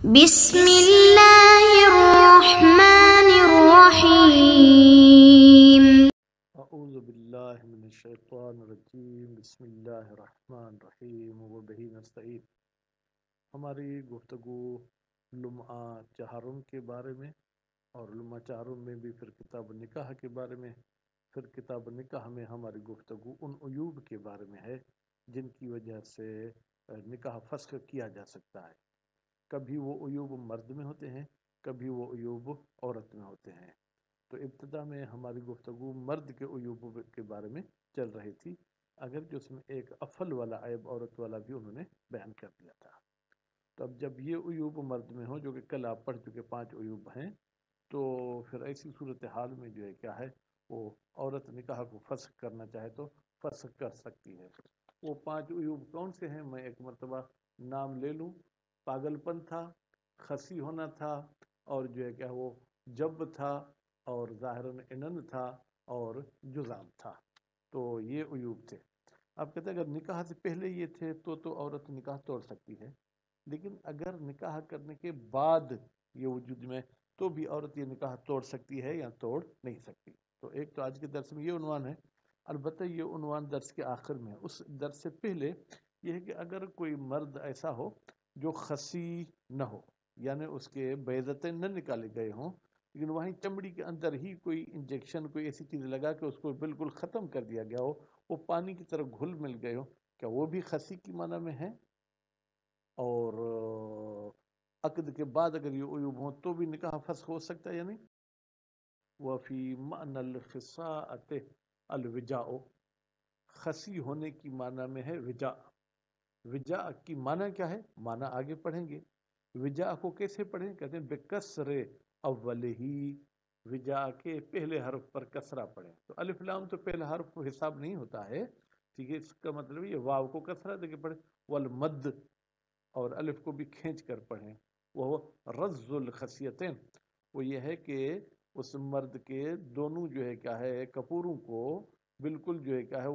بسم اللہ الرحمن الرحیم۔ اعوذ باللہ من الشیطان الرجیم، بسم اللہ الرحمن الرحیم وبہ نستعین۔ ہماری گفتگو لمعہ چہارم کے بارے میں، اور لمعہ چہارم میں بھی پھر کتاب نکاح کے بارے میں، پھر کتاب نکاح میں ہماری گفتگو ان عیوب کے بارے میں ہے جن کی وجہ سے نکاح فسخ کیا جا سکتا ہے۔ کبھی وہ عیوب مرد میں ہوتے ہیں، کبھی وہ عیوب عورت میں ہوتے ہیں۔ تو ابتدا میں ہماری گفتگو مرد کے عیوب کے بارے میں چل رہی تھی، اگرچہ اس میں ایک افل والا عیب عورت والا بھی انہوں نے بیان کر دیا تھا۔ تو اب جب یہ عیوب مرد میں ہوں، جو کہ کل آپ پڑھ چکے 5 عیوب ہیں، تو پھر ایسی صورتحال میں جو ہے کیا ہے، وہ عورت نکاح کو فسخ کرنا چاہے تو فسخ کر سکتی ہے۔ وہ 5 عیوب کون سے ہیں؟ میں ایک مرتبہ نام لے لوں۔ پاگل پن تھا، خسی ہونا تھا، اور جو ہے کہ وہ جب تھا، اور ظاہراً انن تھا، اور جزام تھا۔ تو یہ عیوب تھے۔ اب کہتے ہیں اگر نکاح سے پہلے یہ تھے تو عورت نکاح توڑ سکتی ہے، لیکن اگر نکاح کرنے کے بعد یہ وجود میں، تو بھی عورت یہ نکاح توڑ سکتی ہے یا توڑ نہیں سکتی۔ تو ایک تو آج کے درس میں یہ عنوان ہے، البتہ یہ عنوان درس کے آخر میں ہے۔ اس درس سے پہلے یہ ہے کہ اگر کوئی مرد ایسا ہو جو خسی نہ ہو، یعنی اس کے بیضتیں نہ نکالے گئے ہوں، لیکن وہیں چمڑی کے اندر ہی کوئی انجیکشن، کوئی ایسی چیز لگا کے اس کو بالکل ختم کر دیا گیا ہو، وہ پانی کی طرح گھل مل گئے ہو، کیا وہ بھی خسی کی معنی میں ہے؟ اور عقد کے بعد اگر یہ عیوب ہوں تو بھی نکاح فسخ ہو سکتا ہے یا نہیں؟ وفی معنی الخصاءۃ الوجاء، خسی ہونے کی معنی میں ہے وجاء۔ وجاء کی معنی کیا ہے؟ معنی آگے پڑھیں گے۔ وجاء کو کیسے پڑھیں؟ کہتے ہیں بکسر اولہ، وجاء کے پہلے حرف پر کسرہ پڑھیں۔ تو الف لام تو پہلا حرف کو حساب نہیں ہوتا ہے، ٹھیک ہے، اس کا مطلب یہ واو کو کسرہ دے کے پڑھیں، والمد، اور الف کو بھی کھینچ کر پڑھیں۔ وہ رز الخصیتین، وہ یہ ہے کہ اس مرد کے دونوں جو ہے کیا ہے کپوروں کو بالکل جو ہے کیا ہے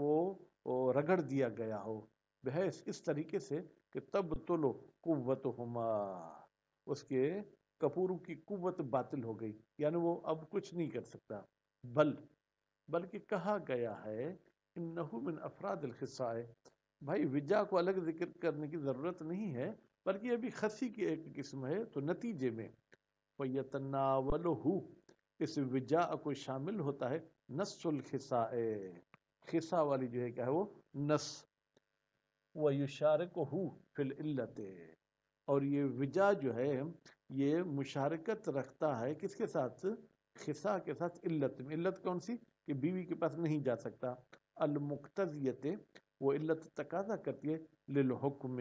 وہ رگڑ دیا گیا ہو، بحیث اس طریقے سے کہ تب تلو قوتہما، اس کے کپوروں کی قوت باطل ہو گئی، یعنی وہ اب کچھ نہیں کر سکتا۔ بلکہ کہا گیا ہے انہو من افراد الخصاء، بھائی وجا کو الگ ذکر کرنے کی ضرورت نہیں ہے، بلکہ یہ بھی خسی کی ایک قسم ہے۔ تو نتیجے میں فَيَتَنَاوَلُهُ، اس وجا کو شامل ہوتا ہے نص الخصاء، خصا والی جو ہے کیا ہے وہ نص، وَيُشَارِكُهُ فِي الْعِلَّةِ، اور یہ وجا جو ہے یہ مشارکت رکھتا ہے کس کے ساتھ؟ خصا کے ساتھ، علت میں۔ علت کون سی؟ کہ بیوی کے پاس نہیں جا سکتا۔ المقتضیت، وہ علت تقاضا کرتی ہے للحکم،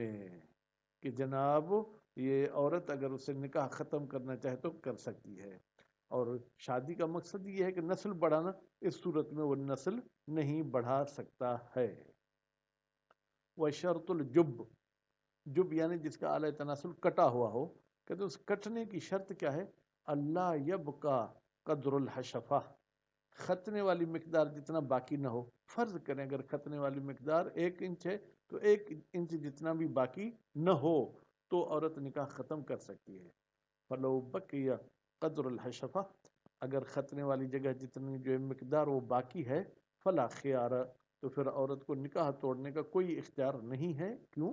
کہ جناب یہ عورت اگر اسے نکاح ختم کرنا چاہے تو کر سکتی ہے، اور شادی کا مقصد یہ ہے کہ نسل بڑھانا، اس صورت میں وہ نسل نہیں بڑھا سکتا ہے۔ وشرط الجب، جب یعنی جس کا اعلی تناسل کٹا ہوا ہو، کہتے اس کٹنے کی شرط کیا ہے؟ اللہ یبقا قدر الحشفہ، ختنے والی مقدار جتنا باقی نہ ہو۔ فرض کریں اگر ختنے والی مقدار 1 انچ ہے تو 1 انچ جتنا بھی باقی نہ ہو تو عورت نکاح ختم کر سکتی ہے۔ فلو بقی قدر الحشفہ، اگر ختنے والی جگہ جتنی جو مقدار وہ باقی ہے، فلا خیار، تو پھر عورت کو نکاح توڑنے کا کوئی اختیار نہیں ہے۔ کیوں؟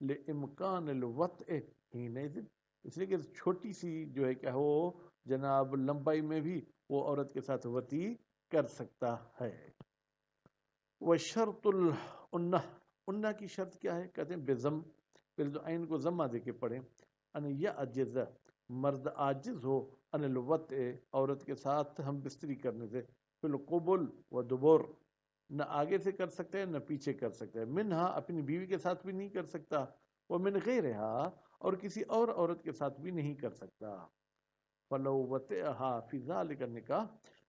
لِإِمْكَانِ الْوَطْءِ حِينَئِذٍ، اس لیے کہ چھوٹی سی جو ہے کہ وہ جناب لمبائی میں بھی وہ عورت کے ساتھ وطی کر سکتا ہے۔ وشرط العنہ، عنہ کی شرط کیا ہے؟ کہتے ہیں بزم، پھر جو عین کو ضمہ دے کے پڑھیں، ان یعجز، مرد عاجز ہو، ان الوطء، عورت کے ساتھ ہم بستری کرنے سے، فی القبل و دبر، نہ آگے سے کر سکتا ہے نہ پیچھے کر سکتا ہے، منہا، اپنی بیوی کے ساتھ بھی نہیں کر سکتا، ومن غیرہا، اور کسی اور عورت کے ساتھ بھی نہیں کر سکتا۔ فلو وطئہا فی ذالک النکاح،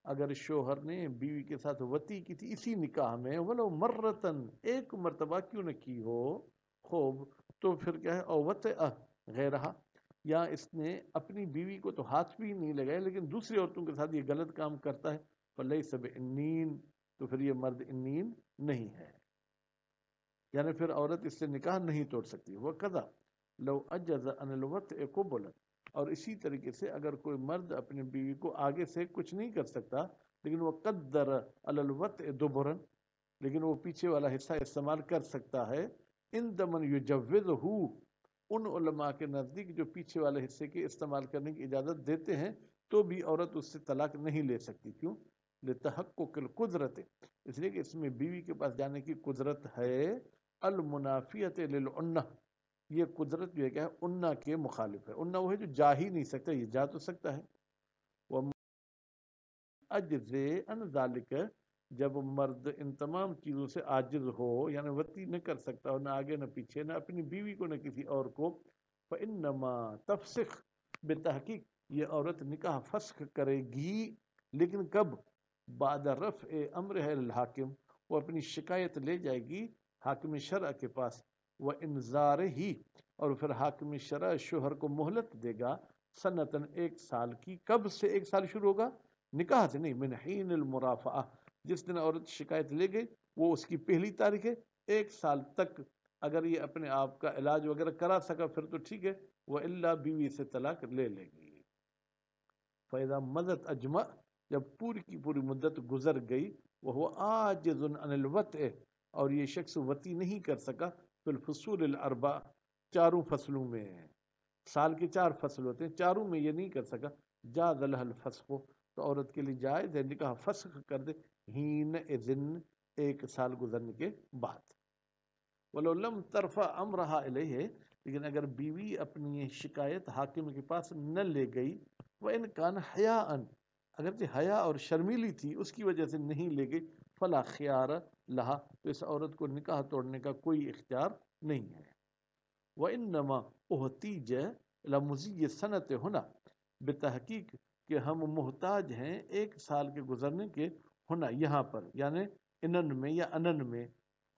اگر شوہر نے بیوی کے ساتھ وطی کی تھی اسی نکاح میں، ولو مرتن، ایک مرتبہ کیوں نہ کی ہو، خوب، تو پھر کیا ہے؟ او وطئہ غیرہا، یا اس نے اپنی بیوی کو تو ہاتھ بھی نہیں لگائے لیکن دوسری عورتوں کے ساتھ یہ غلط کام کرتا ہے، فلیس بعنین، تو پھر یہ مرد عنین نہیں ہے، یعنی پھر عورت اس سے نکاح نہیں توڑ سکتی۔ وہ قضا، لو اجز عن الوطء قبلا، اور اسی طریقے سے اگر کوئی مرد اپنی بیوی کو آگے سے کچھ نہیں کر سکتا لیکن وہ قدر علی الوطء دبرا، لیکن وہ پیچھے والا حصہ استعمال کر سکتا ہے، ان دمن یجوزہ، ان علماء کے نزدیک جو پیچھے والے حصے کے استعمال کرنے کی اجازت دیتے ہیں، تو بھی عورت اس سے طلاق نہیں لے سکتی۔ کیوں؟ لتحقق القدرت، اس لیے کہ اس میں بیوی کے پاس جانے کی قدرت ہے، المنافیت للعنہ، یہ قدرت جو ہے کیا ہے، عنہ کے مخالف ہے۔ عنہ وہ ہے جو جا ہی نہیں سکتا، یہ جا تو سکتا ہے۔ اجز ان ذالک، جب مرد ان تمام چیزوں سے عاجز ہو، یعنی وطی نہ کر سکتا ہو، نہ آگے نہ پیچھے، نہ اپنی بیوی کو نہ کسی اور کو، فإنما تفسخ، بتحقیق یہ عورت نکاح فسخ کرے گی، لیکن کب؟ بعد رفع امرہ الحاکم، وہ اپنی شکایت لے جائے گی حاکم شرع کے پاس، وہ انذار ہی، اور پھر حاکم شرع شوہر کو مہلت دے گا، سنتن 1 سال کی۔ کب سے 1 سال شروع ہوگا؟ نکاح سے نہیں، من حین المرافعہ، جس دن عورت شکایت لے گئی وہ اس کی پہلی تاریخ ہے، 1 سال تک اگر یہ اپنے آپ کا علاج وغیرہ کرا سکا پھر تو ٹھیک ہے، وہ اللہ بیوی سے طلاق لے لے گی۔ فَإِذَا مَضَتْ اجمع، جب پوری کی پوری مدت گزر گئی، وہ عاجز عن الوطء، اور یہ شخص وطی نہیں کر سکا، فی الفصول الاربع، 4 فصلوں میں، سال کے 4 فصل ہوتے ہیں، 4 میں یہ نہیں کر سکا، جاز لها الفسخ، تو عورت کے لیے جائز ہے نکاح فسخ کر دے، حین اذن، 1 سال گزرنے کے بعد۔ وَلَوْ لَمْ تَرْفَعْ أَمْرَهَا إِلَيْهِ، لیکن اگر بیوی اپنی شکایت حاکم کے پاس نہ لے گئی، وَإِنْ كَانَ حَيَاءً، اگرچہ حیا اور شرمیلی تھی اس کی وجہ سے نہیں لے گئی، فَلَا خِيَارَ لَهَا، تو اس عورت کو نکاح توڑنے کا کوئی اختیار نہیں ہے۔ وَإِنَّمَا اُحْتِیجَ إِلَى مُضِيِّ السَّنَةِ هُنَا، بتحقیق کہ ہم محتاج ہیں 1 سال کے گزرنے کے، ہونا یہاں پر یعنی انن میں یا انن میں،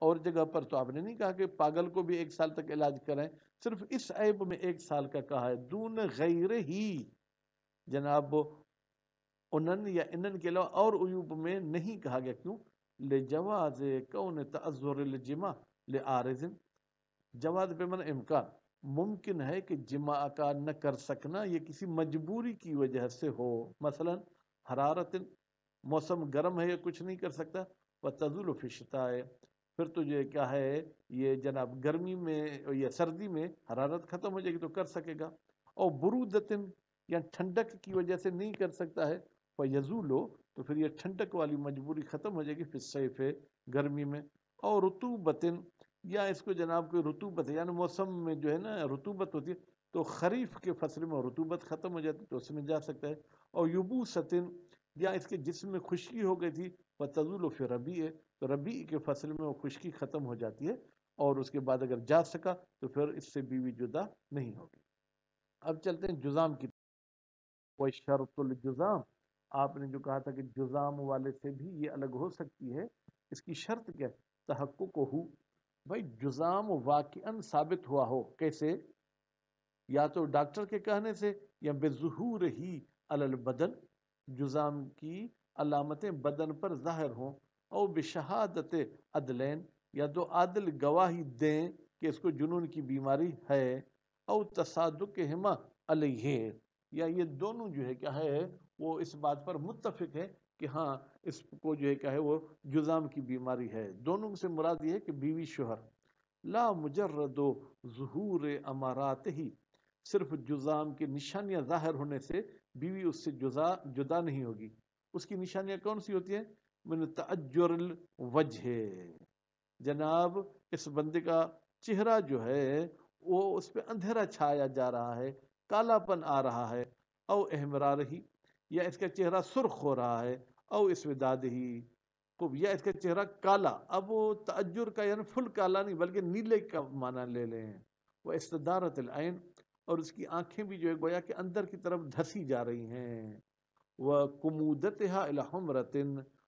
اور جگہ پر تو آپ نے نہیں کہا کہ پاگل کو بھی 1 سال تک علاج کریں، صرف اس عیب میں 1 سال کا کہا ہے، دون غیر ہی، جناب انن یا انن کے علاوہ اور عیوب میں نہیں کہا گیا۔ کیوں؟ لجواز کون تعذر الجماع لعارض، جواز بے من امکان، ممکن ہے کہ جماع کا نہ کر سکنا یہ کسی مجبوری کی وجہ سے ہو، مثلا حرارت، موسم گرم ہے یا کچھ نہیں کر سکتا، وتزول فی الشتاء، پھر تو یہ کیا ہے، یہ جناب گرمی میں یا سردی میں حرارت ختم ہو جائے گی تو کر سکے گا، اور برودت، یا ٹھنڈک کی وجہ سے نہیں کر سکتا ہے، فیزول، تو پھر یہ ٹھنڈک والی مجبوری ختم ہو جائے گی، فی الصیف، گرمی میں، اور رطوبت، یا اس کو جناب کوئی رطوبت ہے، یعنی موسم میں جو ہے نا رطوبت ہوتی ہے، تو خریف کے فصل میں رطوبت ختم ہو جاتی تو اس میں جا سکتا ہے، اور یبوست، یا اس کے جسم میں خشکی ہو گئی تھی، وتزول فی ربیع، تو ربیع کے فصل میں وہ خشکی ختم ہو جاتی ہے، اور اس کے بعد اگر جا سکا تو پھر اس سے بیوی جدا نہیں ہوگی۔ اب چلتے ہیں جزام کی، کوئی شرط الجزام، آپ نے جو کہا تھا کہ جزام والے سے بھی یہ الگ ہو سکتی ہے، اس کی شرط کیا ہے؟ تحقق ہو، بھائی جزام واقعاً ثابت ہوا ہو، کیسے؟ یا تو ڈاکٹر کے کہنے سے، یا بظہور ہی علی البدن، جزام کی علامتیں بدن پر ظاہر ہوں، او بشہادت عدلین، یا 2 عادل گواہی دیں کہ اس کو جنون کی بیماری ہے، او تصادقہما علیہ، یا یہ دونوں جو ہے کیا ہے وہ اس بات پر متفق ہے کہ ہاں اس کو جو ہے کیا ہے وہ جزام کی بیماری ہے۔ دونوں سے مراد یہ ہے کہ بیوی شوہر، لا مجرد ظہور امارات ہی، صرف جزام کی نشانیاں ظاہر ہونے سے بیوی اس سے جدا نہیں ہوگی۔ اس کی نشانیاں کون سی ہوتی ہیں؟ من تعجر الوجہ، جناب اس بندے کا چہرہ جو ہے وہ اس پہ اندھیرا چھایا جا رہا ہے، کالا پن آ رہا ہے، او احمرار ہی، یا اس کا چہرہ سرخ ہو رہا ہے، او اسوداد ہی، یا اس کا چہرہ کالا، اب وہ تعجر کا یعنی فل کالا نہیں بلکہ نیلے کا معنی لے لیں، وہ استدارت العین، اور اس کی آنکھیں بھی جو ہے گویا کہ اندر کی طرف دھسی جا رہی ہیں، وہ کمودتها الی حمرۃ،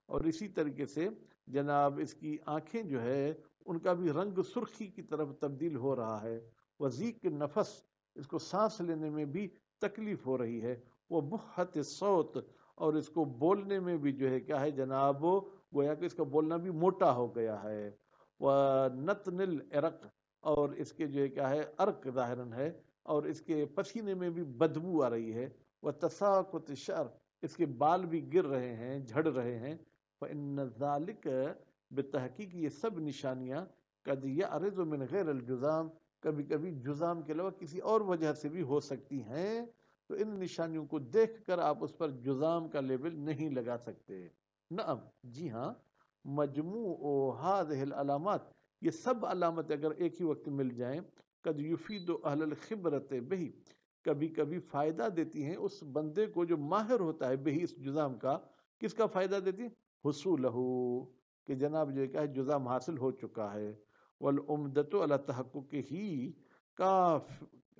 اور اسی طریقے سے جناب اس کی آنکھیں جو ہے ان کا بھی رنگ سرخی کی طرف تبدیل ہو رہا ہے، وضیق نفس، اس کو سانس لینے میں بھی تکلیف ہو رہی ہے، وہ بحت الصوت، اور اس کو بولنے میں بھی جو ہے کیا ہے جناب گویا کہ اس کا بولنا بھی موٹا ہو گیا ہے، وہ نتن العرق، اور اس کے جو ہے کیا ہے عرق ظاہراً ہے، اور اس کے پسینے میں بھی بدبو آ رہی ہے، وتساقط الشعر، اس کے بال بھی گر رہے ہیں، جھڑ رہے ہیں، فإن ذلك بتحقیق یہ سب نشانیاں قد یعرض من غیر الجزام، کبھی کبھی جزام کے علاوہ کسی اور وجہ سے بھی ہو سکتی ہیں، تو ان نشانیوں کو دیکھ کر آپ اس پر جزام کا لیبل نہیں لگا سکتے۔ نعم، جی ہاں، مجموع هذه العلامات، یہ سب علامت اگر ایک ہی وقت مل جائیں، قد یفید اہل الخبرت بہی، کبھی کبھی فائدہ دیتی ہیں اس بندے کو جو ماہر ہوتا ہے بہی، اس جزام کا، کس کا فائدہ دیتی؟ حصولہ، کہ جناب جو کیا ہے جزام حاصل ہو چکا ہے، والعمدۃ علی تحقق ہی کاف،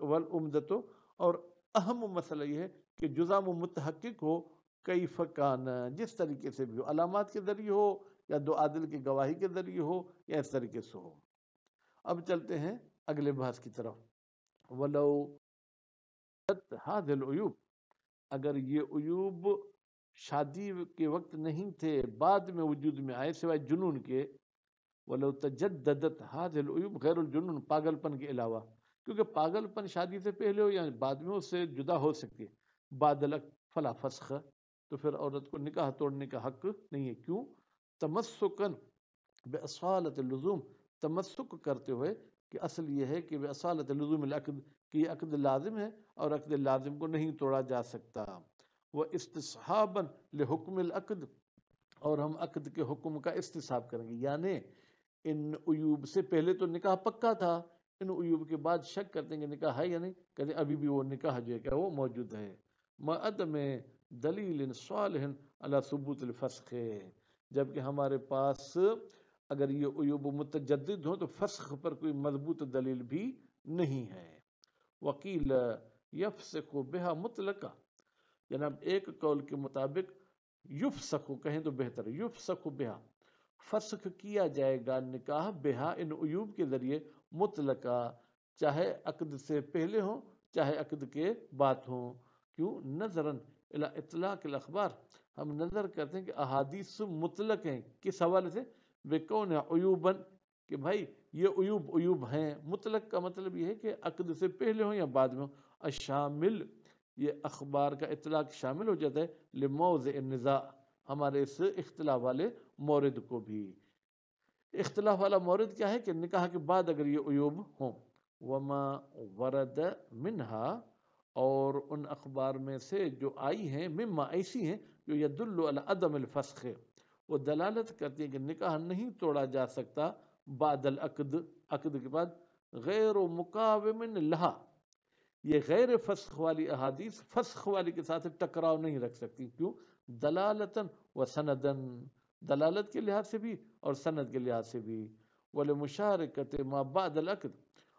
والعمدۃ، اور اہم مسئلہ یہ ہے کہ جزام متحقق ہو، کیف کان، جس طریقے سے بھی ہو، علامات کے ذریعے ہو یا دو عادل کی گواہی کے ذریعے ہو یا اس طریقے سے ہو۔ اب چلتے ہیں اگلے بحث کی طرف۔ ولو هذه العیوب، اگر یہ عیوب شادی کے وقت نہیں تھے، بعد میں وجود میں آئے سوائے جنون کے، ولو تجددت هذه العیوب غیر الجنون، پاگل پن کے علاوہ، کیونکہ پاگل پن شادی سے پہلے ہو یا بعد میں اس سے جدا ہو سکتی ہے، بعد فلا فسخ، تو پھر عورت کو نکاح توڑنے کا حق نہیں ہے۔ کیوں؟ تمسکن باصالۃ اللزوم، تمسک کرتے ہوئے کہ اصل یہ ہے کہ باصالۃ لزوم العقد، کہ یہ عقد لازم ہے اور عقد لازم کو نہیں توڑا جا سکتا، وہ استصحابا لحکم العقد، اور ہم عقد کے حکم کا استصحاب کریں گے، یعنی ان عیوب سے پہلے تو نکاح پکا تھا، ان عیوب کے بعد شک کرتے ہیں کہ نکاح ہے یا نہیں، کہتے ہیں ابھی بھی وہ نکاح جو ہے کہ وہ موجود ہے، ما عدم دلیل صالح علی ثبوت الفسخ، جبکہ ہمارے پاس اگر یہ عیوب متجدد ہوں تو فسخ پر کوئی مضبوط دلیل بھی نہیں ہے۔ وکیل یفسخ بہا مطلقہ، جناب ایک قول کے مطابق یفسخ کہیں تو بہتر ہے، یفسخ بہا، فسخ کیا جائے گا نکاح بہا، ان عیوب کے ذریعے، مطلقہ، چاہے عقد سے پہلے ہوں چاہے عقد کے بعد ہوں۔ کیوں؟ نظراً الی اطلاق الاخبار، ہم نظر کرتے ہیں کہ احادیث مطلق ہیں، کس حوالے سے؟ بکون عیوباً، کہ بھائی یہ عیوب ہیں، مطلق کا مطلب یہ ہے کہ عقد سے پہلے ہوں یا بعد میں ہوں، الشامل، یہ اخبار کا اطلاق شامل ہو جاتا ہے لموضع النزاع، ہمارے اس اختلاف والے مورد کو بھی۔ اختلاف والا مورد کیا ہے؟ کہ نکاح کے بعد اگر یہ عیوب ہوں، وما ورد منہا، اور ان اخبار میں سے جو آئی ہیں، مما ایسی ہیں جو یدل علی عدم الفسخ، وہ دلالت کرتی ہے کہ نکاح نہیں توڑا جا سکتا بعد العقد، عقد کے بعد، غیر مقاوم لہا، یہ غیر فسخ والی احادیث فسخ والی کے ساتھ ٹکراؤ نہیں رکھ سکتی۔ کیوں؟ دلالتاً و سندن، دلالت کے لحاظ سے بھی اور سند کے لحاظ سے بھی، ولمشارکت ما بعد العقد،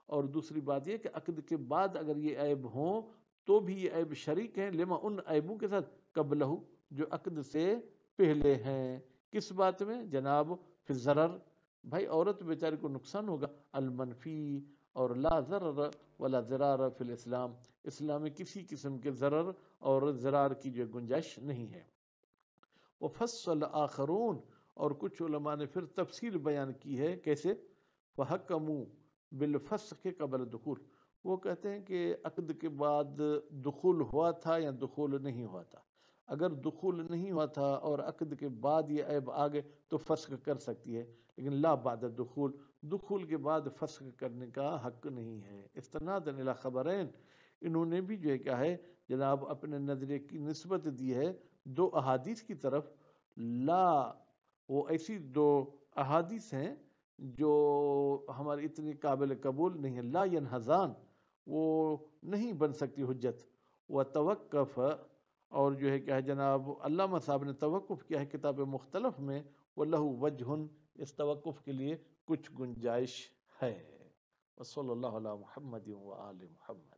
اور دوسری بات یہ کہ عقد کے بعد اگر یہ عیب ہوں تو بھی یہ عیب شریک ہیں لما، ان عیبوں کے ساتھ، قبلہ، جو عقد سے پہلے ہیں، کس بات میں؟ جناب فی الضرر، بھائی عورت بیچاری کو نقصان ہوگا، المنفی، اور لا ضرر ولا ضرار فی الاسلام، اسلام میں کسی قسم کے ضرر اور ضرار کی جو گنجائش نہیں ہے۔ وفصل آخرون، اور کچھ علماء نے پھر تفصیل بیان کی ہے، کیسے؟ فحکموا بالفسخ قبل الدخول، وہ کہتے ہیں کہ عقد کے بعد دخول ہوا تھا یا دخول نہیں ہوا تھا، اگر دخول نہیں ہوا تھا اور عقد کے بعد یہ عیب آ گئے تو فسخ کر سکتی ہے، لیکن لا بعد الدخول، دخول کے بعد فسخ کرنے کا حق نہیں ہے۔ استناداً الی خبرین، انہوں نے بھی جو ہے کیا ہے جناب اپنے نظریے کی نسبت دی ہے دو احادیث کی طرف، لا، وہ ایسی دو احادیث ہیں جو ہماری اتنی قابل قبول نہیں ہے، لا ینہزان، وہ نہیں بن سکتی حجت، وتوقف، اور جو ہے کیا ہے جناب علامہ صاحب نے توقف کیا ہے کتاب مختلف میں، وَلَهُ وَجْهٌ، اس توقف کے لیے کچھ گنجائش ہے۔ وصلی اللہ علی محمد وآل محمد۔